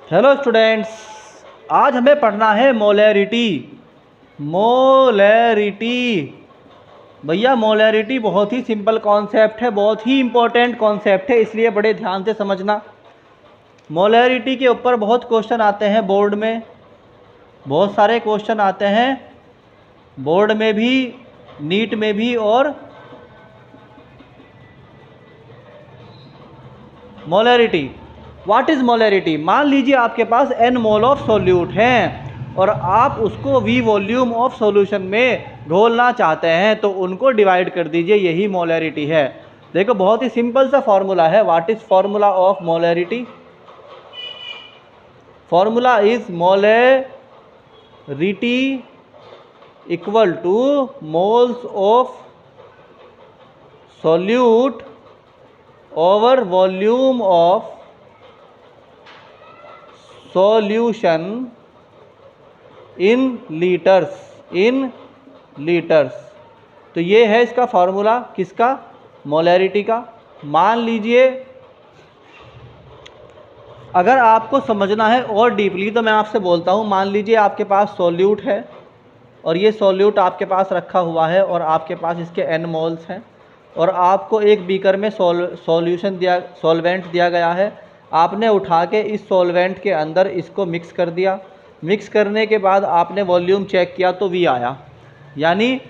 Hello students, आज हमें पढ़ना है मोलैरिटी। मोलैरिटी भैया, मोलैरिटी बहुत ही सिंपल कॉन्सेप्ट है, बहुत ही इम्पोर्टेंट कॉन्सेप्ट है, इसलिए बड़े ध्यान से समझना। मोलैरिटी के ऊपर बहुत क्वेश्चन आते हैं बोर्ड में, बहुत सारे क्वेश्चन आते हैं बोर्ड में भी, नीट में भी। और मोलैरिटी, व्हाट इज़ मोलैरिटी? मान लीजिए आपके पास n मोल ऑफ सोल्यूट हैं और आप उसको v वॉल्यूम ऑफ सॉल्यूशन में घोलना चाहते हैं, तो उनको डिवाइड कर दीजिए, यही मोलैरिटी है। देखो, बहुत ही सिंपल सा फॉर्मूला है। What is formula of molarity? Formula is molarity equal two moles of solute over volume of solution in litres. तो ये है इसका फॉर्मूला, किसका? मोलैरिटी का। मान लीजिए, अगर आपको समझना है और डीपली तो मैं आपसे बोलता हूँ, मान लीजिए आपके पास सॉल्यूट है और ये सॉल्यूट आपके पास रखा हुआ है और आपके पास इसके n मोल्स हैं और आपको एक बीकर में सॉल्वेंट दिया गया है। आपने उठा के इस सॉल्वेंट के अंदर इसको मिक्स कर दिया। मिक्स करने के बाद आपने वॉल्यूम चेक किया तो V आया, यानी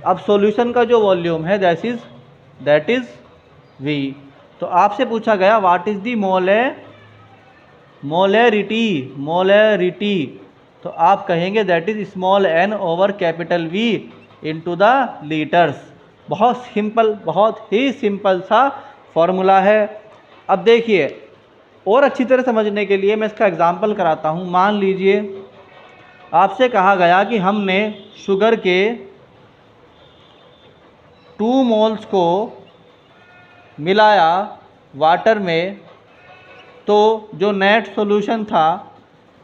अब सॉल्यूशन का जो वॉल्यूम है दैट इज़ V। तो आपसे पूछा गया व्हाट इज़ दी मोलैरिटी, तो आप कहेंगे that is small n over capital V into the litres. बहुत सिंपल, बहुत ही सिंपल सा फॉर्मूला है। अब देखिए, और अच्छी तरह समझने के लिए मैं इसका एग्जांपल कराता हूँ। मान लीजिए आपसे कहा गया कि हमने शुगर के 2 मोल्स को मिलाया वाटर में, तो जो नेट सॉल्यूशन था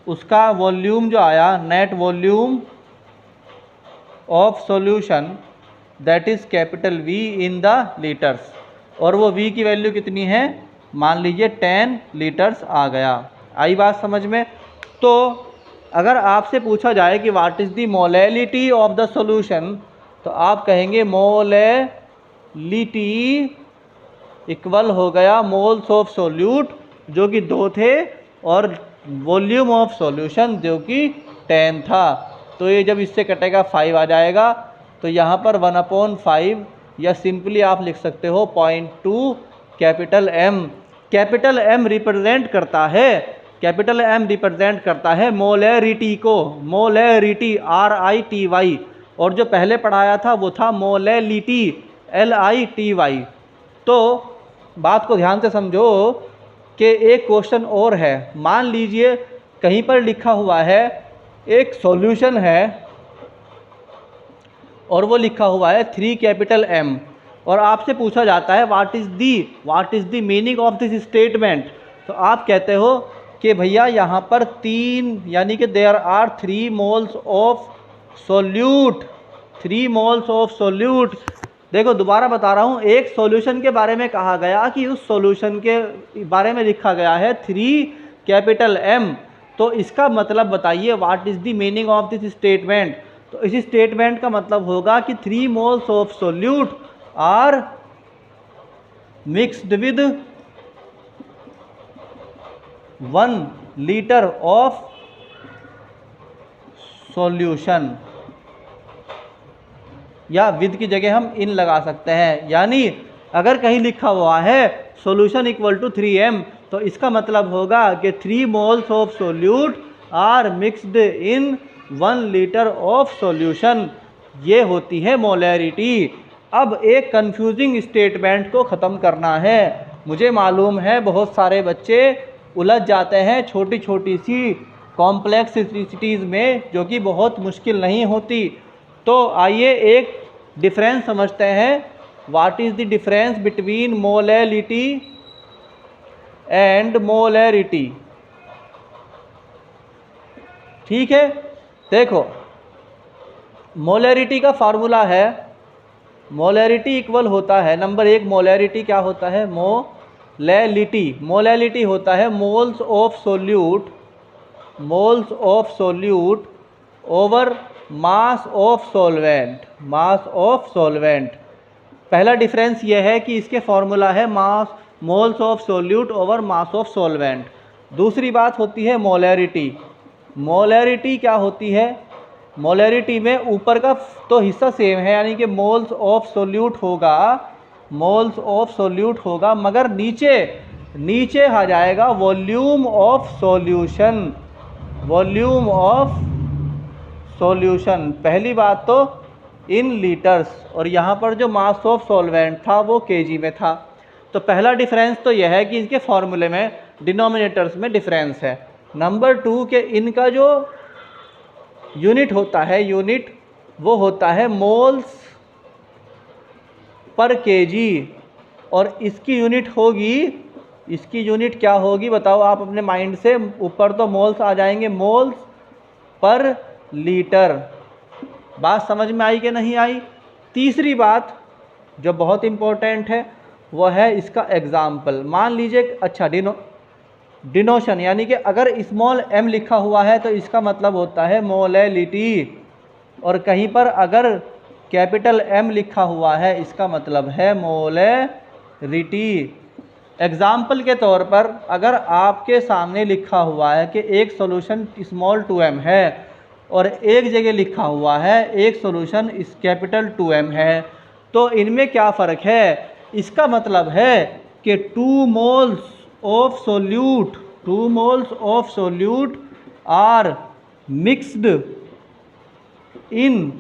उसका वॉल्यूम जो आया, net volume of solution that is capital V in the litres. और वो V की वैल्यू कितनी है? मान लीजिए 10 लीटर्स आ गया। आई बात समझ में? तो अगर आपसे पूछा जाए कि what is the molality of the solution, तो आप कहेंगे मोलैलिटी इक्वल हो गया मोल्स ऑफ सोल्यूट जो कि 2 थे और वॉल्यूम ऑफ सॉल्यूशन जो कि 10 था। तो ये जब इससे कटेगा 5 आ जाएगा, तो यहाँ पर 1/5 या सिंपली आप लिख सकते हो 0.2 capital M। Capital M represent करता है मोलैरिटी को, मोलैरिटी RITY। और जो पहले पढ़ाया था वो था मोलैलिटी LITY। तो बात को ध्यान से समझो कि एक क्वेश्चन और है। मान लीजिए कहीं पर लिखा हुआ है एक सॉल्यूशन है और वो लिखा हुआ है 3 कैपिटल M, और आपसे पूछा जाता है what is the meaning of this statement. तो आप कहते हो कि भैया यहाँ पर 3, यानी कि there are 3 moles of solute. देखो, दोबारा बता रहा हूँ, एक सॉल्यूशन के बारे में कहा गया कि उस सॉल्यूशन के बारे में लिखा गया है 3 कैपिटल M। तो इसका मतलब बताइए what is the meaning of this statement. तो इस स्टेटमेंट का मतलब होगा कि 3 moles of solute are mixed with 1 litre of solution, या विद की जगह हम इन लगा सकते हैं। यानी अगर कहीं लिखा हुआ है सॉल्यूशन इक्वल टू 3M, तो इसका मतलब होगा कि 3 moles of solute are mixed in 1 litre of solution. ये होती है मोलैरिटी। अब एक कंफ्यूजिंग स्टेटमेंट को ख़त्म करना है। मुझे मालूम है बहुत सारे बच्चे उलझ जाते हैं छोटी छोटी सी कॉम्प्लेक्सिटीज़ में, जो कि बहुत मुश्किल नहीं होती। तो आइए एक डिफरेंस समझते हैं। What is the difference between molality and molarity? ठीक है, देखो, मोलैरिटी का फार्मूला है, मोलैरिटी इक्वल होता है, नंबर 1, मोलैरिटी क्या होता है? मोलैलिटी होता है moles of solute moles of solute over mass of solvent, mass of solvent. पहला डिफरेंस ये है कि इसके फॉर्मूला है mass moles of solute over mass of solvent. दूसरी बात होती है मोलैरिटी। मोलैरिटी क्या होती है? मोलैरिटी में ऊपर का तो हिस्सा सेम है, यानी कि मोल्स ऑफ सोल्यूट होगा, मोल्स ऑफ सोल्यूट होगा, मगर नीचे आ जाएगा volume of solution, volume of solution. पहली बात तो इन लीटर्स, और यहाँ पर जो मास ऑफ सॉल्वेंट था वो केजी में था। तो पहला डिफरेंस तो यह है कि इसके फॉर्मूले में डिनोमिनेटर्स में डिफरेंस है। नंबर 2 के इनका जो यूनिट होता है, यूनिट वो होता है मोल्स पर केजी, और इसकी यूनिट होगी, इसकी यूनिट क्या होगी बताओ आप अपने माइंड से। ऊपर तो मोल्स आ जाएंगे, मोल्स पर लीटर। बात समझ में आई कि नहीं आई? तीसरी बात जो बहुत इम्पोर्टेंट है वो है इसका एग्जाम्पल। मान लीजिए, अच्छा डिनोशन, यानी कि अगर स्मॉल m लिखा हुआ है तो इसका मतलब होता है मोलैलिटी, और कहीं पर अगर कैपिटल M लिखा हुआ है इसका मतलब है मोलैरिटी। एग्जाम्पल के तौर पर अगर आपके सामने लिखा हुआ है कि एक सॉल्यूशन स्मॉल 2m है और एक जगह लिखा हुआ है एक सॉल्यूशन इस कैपिटल 2m है, तो इनमें क्या फ़र्क है? इसका मतलब है कि 2 moles of solute are mixed in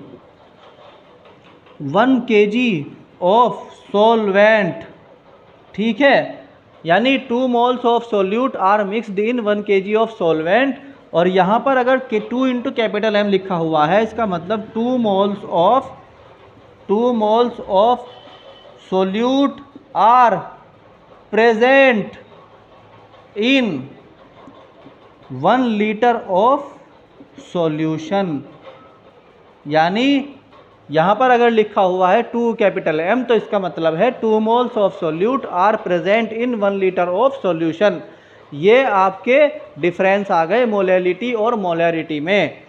1 kg of solvent. ठीक है, यानी 2 moles of solute are mixed in 1 kg of solvent, और यहाँ पर अगर 2 इंटू कैपिटल M लिखा हुआ है इसका मतलब 2 moles of solute are present in 1 litre of solution. यानी यहाँ पर अगर लिखा हुआ है 2 कैपिटल M तो इसका मतलब है 2 moles of solute are present in 1 litre of solution. ये आपके डिफरेंस आ गए मोलैलिटी और मोलैरिटी में।